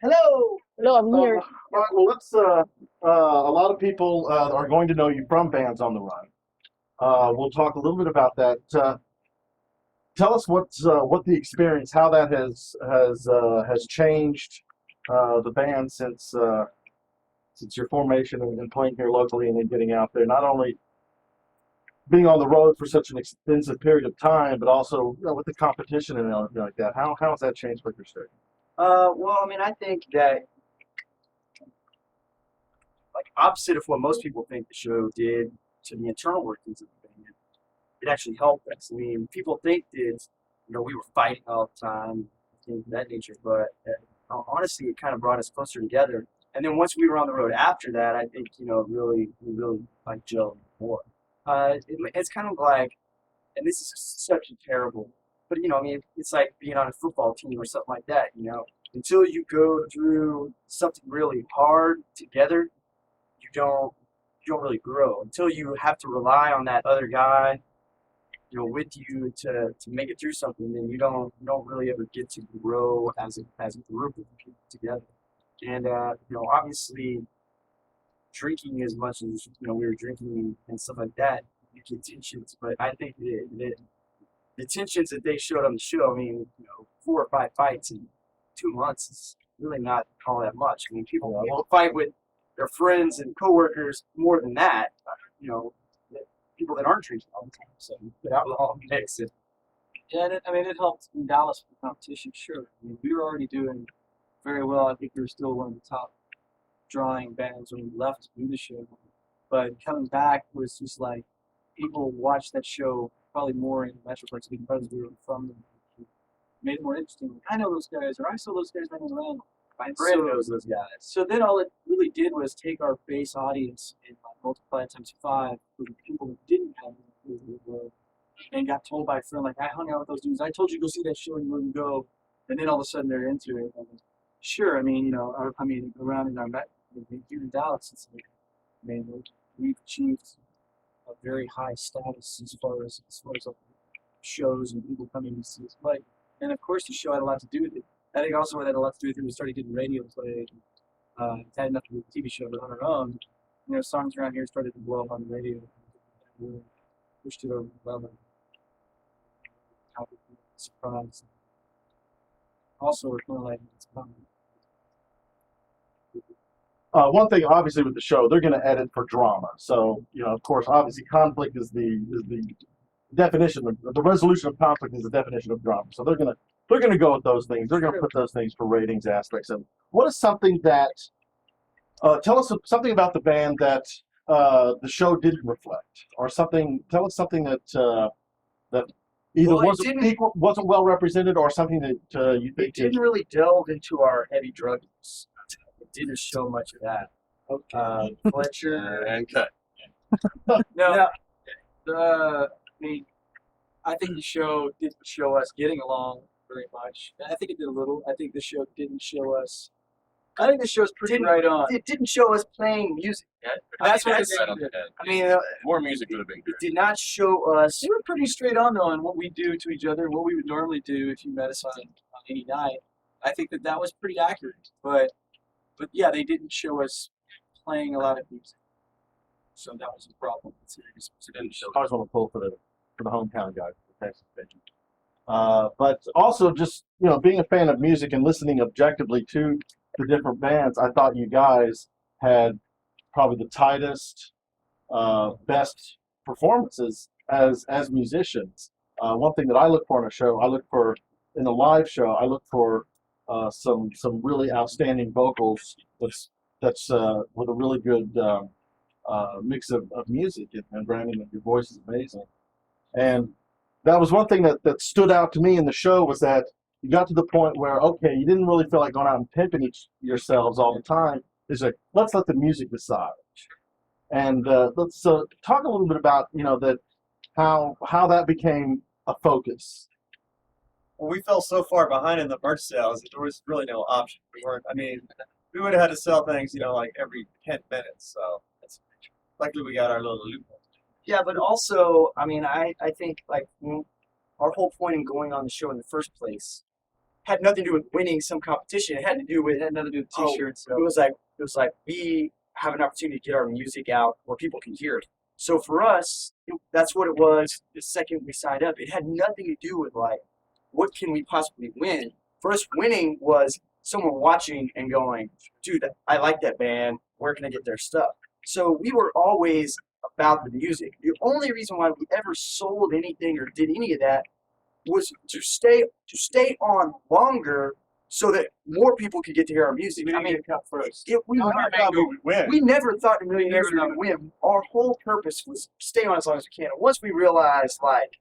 Hello. Hello, I'm All here. right, well, let's. A lot of people are going to know you from Bands on the Run. We'll talk a little bit about that. Tell us what the experience, how that has changed the band since your formation and playing here locally and then getting out there. Not only being on the road for such an extensive period of time, but also with the competition and everything like that. How has that changed Flickerstick? Well, I mean, I think that like opposite of what most people think the show did to the internal workings of the band, it actually helped us. I mean, people think that we were fighting all the time, things of that nature, but honestly, it kind of brought us closer together. And then once we were on the road after that, I think really we really like gelled more. It's kind of like, and this is such a terrible, but I mean, it's like being on a football team or something like that. Until you go through something really hard together, you don't really grow. Until you have to rely on that other guy, with you to make it through something, then you don't really ever get to grow as a group of people together. And obviously, drinking as much as we were drinking and stuff like that, you get tensions. But I think that the tensions that they showed on the show, I mean, 4 or 5 fights in 2 months is really not all that much. I mean, people will fight with their friends and coworkers more than that. People that aren't drinking all the time. So the alcohol mix it. Yeah, I mean, it helped in Dallas for the competition, sure. I mean, we were already doing very well. I think we were still one of the top drawing bands when we left to do the show. But coming back was just like people watched that show probably more in the Metroplex because we were from them. It made it more interesting. Like, I know those guys, or I saw those guys running around. My friend So, knows those guys. so then all it really did was take our base audience and multiply it times five for the people that didn't have it and got told by a friend, like, I hung out with those dudes. I told you to go see that show and you wouldn't go. And then all of a sudden they're into it. And sure, I mean, around in our here in Dallas, it's like, I mean, we've achieved a very high status as far as like, shows and people coming to see us play. And of course, the show had a lot to do with it. I think also it had a lot to do with it. We started getting radio play. It had nothing to do with the TV show, but on our own, songs around here started to blow up on the radio. We pushed it over the level. Surprise. Also, we're kind of like it's coming. One thing, obviously, with the show, they're going to edit for drama. So, of course, obviously, conflict is the definition of the resolution of conflict is the definition of drama. So they're gonna go with those things. They're going to put those things for ratings aspects. And what is something that tell us something about the band that the show didn't reflect, or something. Tell us something that either Well, wasn't well represented, or something that you it think didn't really delve into our heavy drug use. It didn't show much of that. Fletcher. And cut. No, Now, I mean, I think the show didn't show us getting along very much. I think it did a little. I think the show didn't show us. I think the show's pretty didn't right on. it didn't show us playing music. That's what Right on it the did. head. I mean, More music would have been it good. did not show us. We were pretty straight on though on what we do to each other, what we would normally do if you met us on any night. I think that was pretty accurate. But yeah, they didn't show us playing a lot of music, so that was a problem. So it didn't show. I always want to pull for the hometown guys, the Texas band. But also just being a fan of music and listening objectively to the different bands, I thought you guys had probably the tightest, best performances as musicians. One thing that I look for in a show, I look for in a live show, I look for some really outstanding vocals. That's with a really good mix of music, and Brandon, your voice is amazing. And that was one thing that stood out to me in the show, was that you got to the point where, okay, you didn't really feel like going out and pimping yourselves all the time. It's like, let's let the music decide. And let's talk a little bit about that how that became a focus. Well, we fell so far behind in the merch sales that there was really no option. We weren't. I mean, we would have had to sell things, like every 10 minutes. So luckily we got our little loophole. Yeah, but also, I mean, I think like our whole point in going on the show in the first place had nothing to do with winning some competition. It had to do with It had nothing to do with oh, t-shirts. it was like we have an opportunity to get our music out where people can hear it. So for us, that's what it was the second we signed up. It had nothing to do with like what can we possibly win. For us, winning was someone watching and going, dude, I like that band. Where can I get their stuff? So we were always about the music. The only reason why we ever sold anything or did any of that was to stay on longer so that more people could get to hear our music. We I didn't mean, get cut first. we I never thought we would win. we never thought in a million years we were going to win. Our whole purpose was stay on as long as we can. And once we realized, like,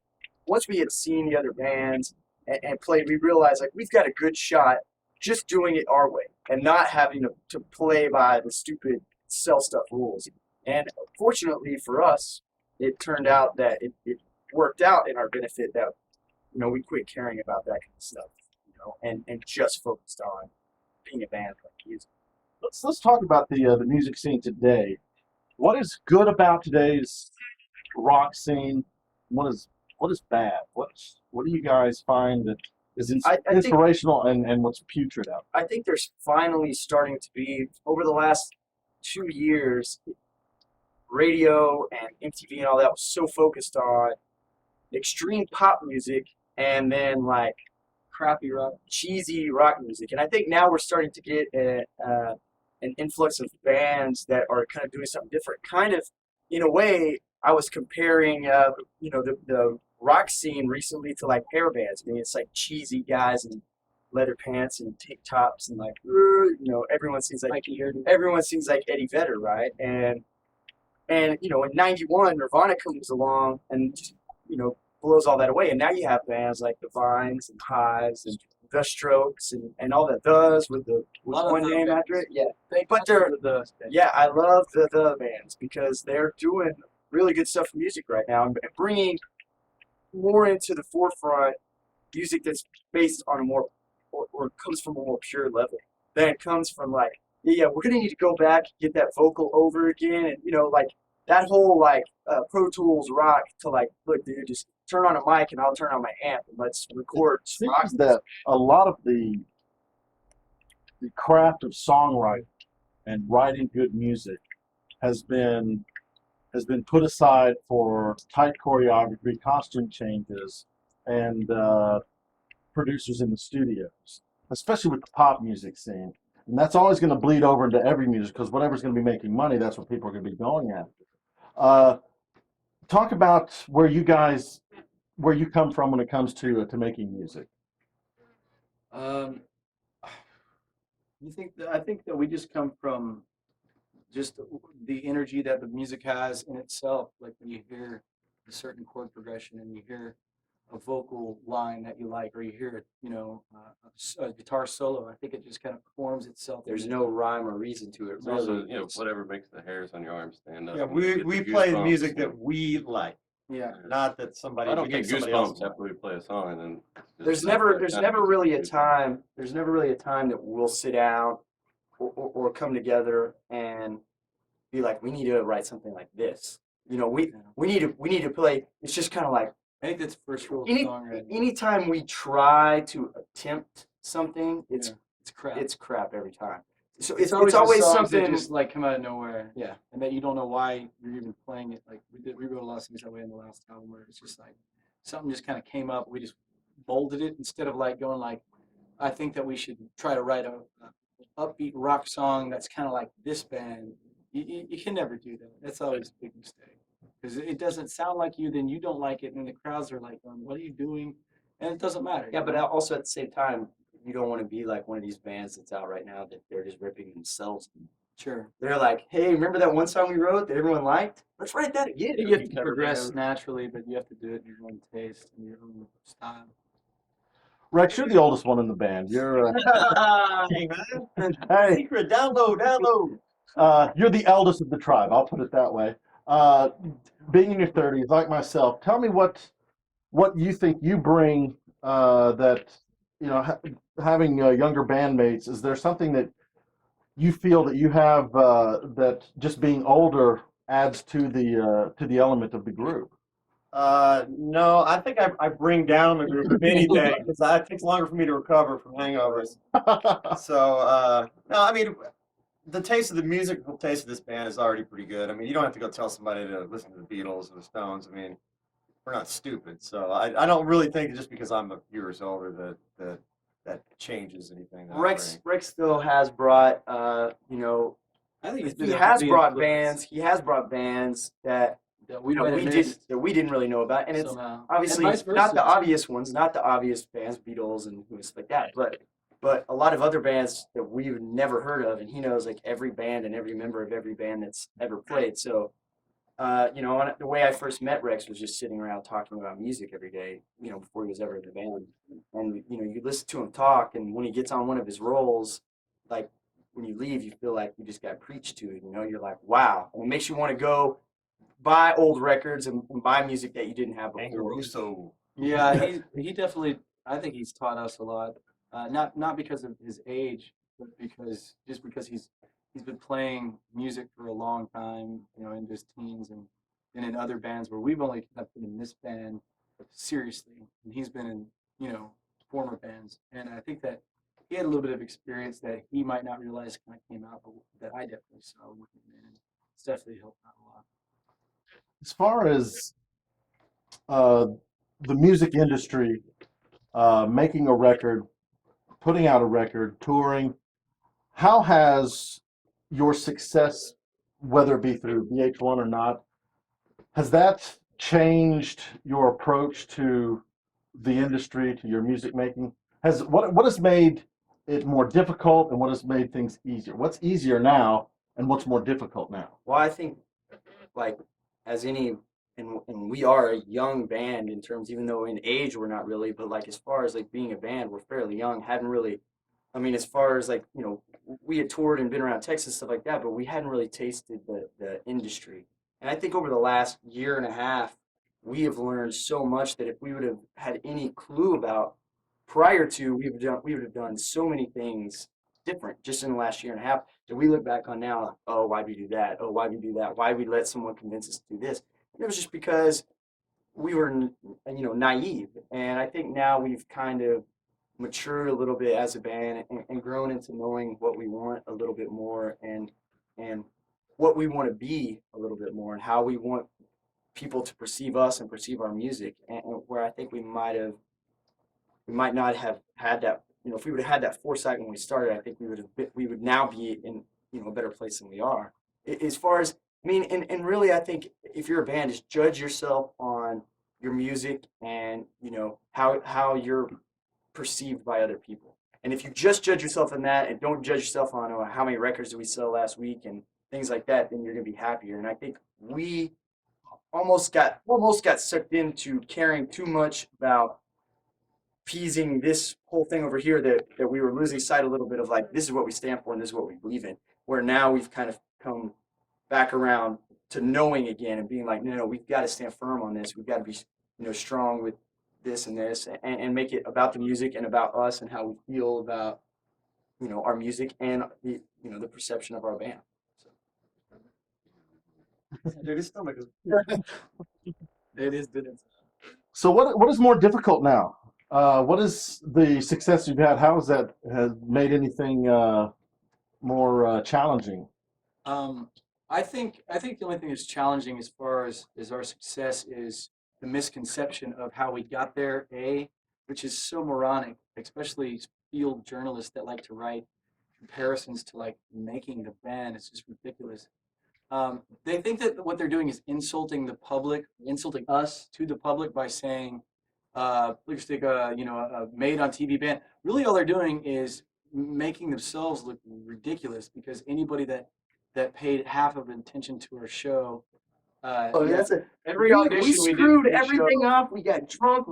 once we had seen the other bands and played, we realized, like, we've got a good shot just doing it our way and not having to play by the stupid sell stuff rules. And fortunately for us, it turned out that it worked out in our benefit that, we quit caring about that kind of stuff, and just focused on being a band like music. Let's talk about the music scene today. What is good about today's rock scene? What is bad? What do you guys find that is I think- inspirational and what's putrid out? I think there's finally starting to be, over the last 2 years, radio and MTV and all that was so focused on extreme pop music and then like Crappy rock. cheesy rock music. And I think now we're starting to get an influx of bands that are kind of doing something different. Kind of, in a way, I was comparing, the rock scene recently to like hair bands. I mean, it's like cheesy guys in leather pants and tank tops and like, everyone seems like Eddie Vedder, right? And in '91, Nirvana comes along and just, blows all that away. And now you have bands like the Vines and Hives and the Strokes and all that does with lot of one the name bands. after it. Yeah, but they're I love the bands because they're doing really good stuff in music right now and bringing more into the forefront music that's based on a more or comes from a more pure level than it comes from like we're gonna need to go back get that vocal over again and like that whole like Pro Tools rock to like look dude just turn on a mic and I'll turn on my amp and let's record It rock seems that a lot of the craft of songwriting and writing good music has been put aside for tight choreography, costume changes, and producers in the studios, especially with the pop music scene. And that's always going to bleed over into every music because whatever's going to be making money, that's what people are going to be going after. Talk about where you come from when it comes to making music. I think that we just come from just the energy that the music has in itself. Like when you hear a certain chord progression and you hear a vocal line that you like, or you hear a guitar solo, I think it just kind of forms itself. There's no rhyme or reason to it, It's really. also, whatever makes the hairs on your arms stand up. Yeah, and you get we the play the goosebumps music and- that we like, Yeah. not that somebody. I don't we get think somebody else goosebumps after we play a song, and then there's never really a time that we'll sit down or come together and be like we need to write something like this we need to play. It's just kind of like I think that's the first rule of any songwriting. anytime we try to attempt something it's crap. it's crap every time. So It's it's always always the songs that something just like come out of nowhere. Yeah, and that you don't know why you're even playing it. Like we wrote a lot of things that way in the last album where it's just like something just kind of came up. We just bolded it instead of like going like, I think that we should try to write a upbeat rock song that's kind of like this band. You can never do that. That's always a big mistake because it doesn't sound like you. Then you don't like it, and the crowds are like, "What are you doing?" And it doesn't matter. Yeah, but also at the same time, you don't want to be like one of these bands that's out right now that they're just ripping themselves. sure. they're like hey remember that one song we wrote that everyone liked, let's write that again. You have to Never progress know. naturally, but you have to do it in your own taste and your own style. Rex, you're the oldest one in the band. You're Hey man, hey, secret download. you're the eldest of the tribe. I'll put it that way. Being in your 30s, like myself, tell me what you think you bring that having younger bandmates. Is there something that you feel that you have that just being older adds to the element of the group? No, I think I bring down the group if anything because it takes longer for me to recover from hangovers. So no, I mean the taste of the musical taste of this band is already pretty good. I mean, you don't have to go tell somebody to listen to the Beatles or the Stones. I mean, we're not stupid, so I don't really think just because I'm a few years older that changes anything that I Rex still has brought, I think it's been he a has heavy brought influence bands. He has brought bands that that we you know, might have we missed didn't really know about, and it's somehow, obviously and vice versa. not the obvious ones, not the obvious bands, Beatles and things like that, but a lot of other bands that we've never heard of, and he knows like every band and every member of every band that's ever played. So, the way I first met Rex was just sitting around talking about music every day, before he was ever in the band, and you listen to him talk, and when he gets on one of his rolls, like when you leave, you feel like you just got preached to. You're like, wow, and it makes you want to go buy old records and buy music that you didn't have Anger before. Russo. Yeah, he definitely. I think he's taught us a lot. Not because of his age, but because he's been playing music for a long time. In his teens and in other bands where we've only kind of been in this band seriously, and he's been in former bands. And I think that he had a little bit of experience that he might not realize kind of came out, but that I definitely saw with him, and it's definitely helped out a lot. As far as uh, the music industry, making a record, putting out a record, touring, how has your success, whether it be through VH1 or not, has that changed your approach to the industry, to your music making? What has made it more difficult and what has made things easier? What's easier now and what's more difficult now? Well, I think like as any and we are a young band in terms, even though in age we're not really, but like as far as like being a band, we're fairly young. Hadn't really, I mean, as far as like we had toured and been around Texas stuff like that, but we hadn't really tasted the industry. And I think over the last year and a half, we have learned so much that if we would have had any clue about prior to, we would have done so many things different just in the last year and a half that we look back on now. Oh, why we do that? Oh, why we do that? Why we let someone convince us to do this? And it was just because we were naive, and I think now we've kind of matured a little bit as a band and grown into knowing what we want a little bit more and what we want to be a little bit more and how we want people to perceive us and perceive our music, and where I think we might not have had that. If we would have had that foresight when we started, I think we would now be in a better place than we are. As far as I mean, and really, I think if you're a band, just judge yourself on your music and how you're perceived by other people. And if you just judge yourself on that and don't judge yourself on how many records did we sell last week and things like that, then you're gonna be happier. And I think we almost got sucked into caring too much about appeasing this whole thing over here that we were losing sight a little bit of like this is what we stand for and this is what we believe in. Where now we've kind of come back around to knowing again and being like, no, we've got to stand firm on this. We've got to be strong with this and this and make it about the music and about us and how we feel about our music and the perception of our band. Dude, his stomach is. It is good. So what is more difficult now? What is the success you've had? How has made anything more challenging? I think the only thing that's challenging as far as our success is the misconception of how we got there, which is so moronic, especially field journalists that like to write comparisons to like making the band. It's just ridiculous. They think that what they're doing is insulting the public, insulting us to the public by saying, Flickerstick, a made on TV band. Really, all they're doing is making themselves look ridiculous because anybody that paid half of attention to our show. Oh, Yeah, that's it. every audition We we did screwed for the everything show. up. We got drunk.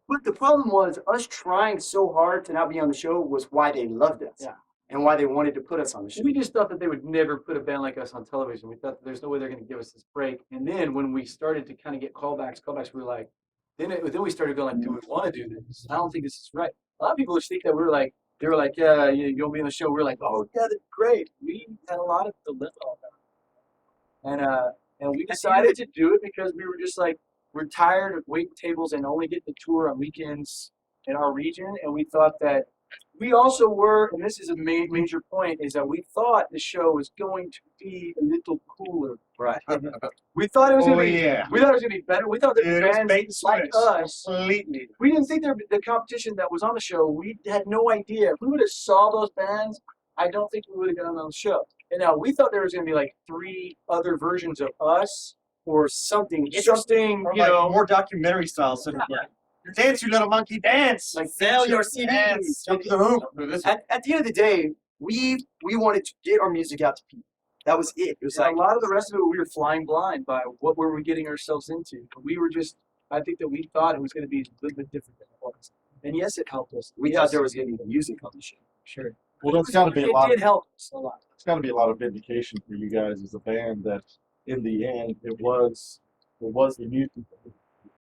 But the problem was us trying so hard to not be on the show was why they loved us. Yeah. And why they wanted to put us on the show. We just thought that they would never put a band like us on television. We thought that there's no way they're going to give us this break. And then when we started to kind of get callbacks, we were like, then we started going like, do we want to do this? I don't think this is right. A lot of people just think that they were like, yeah, you'll be on the show. We're like, oh yeah, that's great. We had a lot of dilemma on that. And we decided to do it because we were just like, we're tired of waiting tables and only getting to tour on weekends in our region, and we thought that we also were, and this is a major point, is that we thought the show was going to be a little cooler. Right. We thought it was Oh, gonna be. yeah. We thought it was gonna be better. We thought that Dude, it was bait and bands like switch. us. Completely. We didn't think the competition that was on the show. We had no idea. If we would have saw those bands, I don't think we would have gone on the show. And now we thought there was gonna be like 3 other versions of us or something interesting. Or You like know, more documentary style. So dance, you little monkey, dance. like Sell your Dance. CDs. Jump to the hoop. At the end of the day, we wanted to get our music out to people. That was it. It was and like a lot of the rest of it, we were flying blind by what were we getting ourselves into. We were just. I think that we thought it was going to be a little bit different than it was. And yes, it helped us. we thought there was going to be music on the show. Sure. Well, that's got to be a It lot. did help us a lot. It's got to be a lot of vindication for you guys as a band that, in the end, it was the music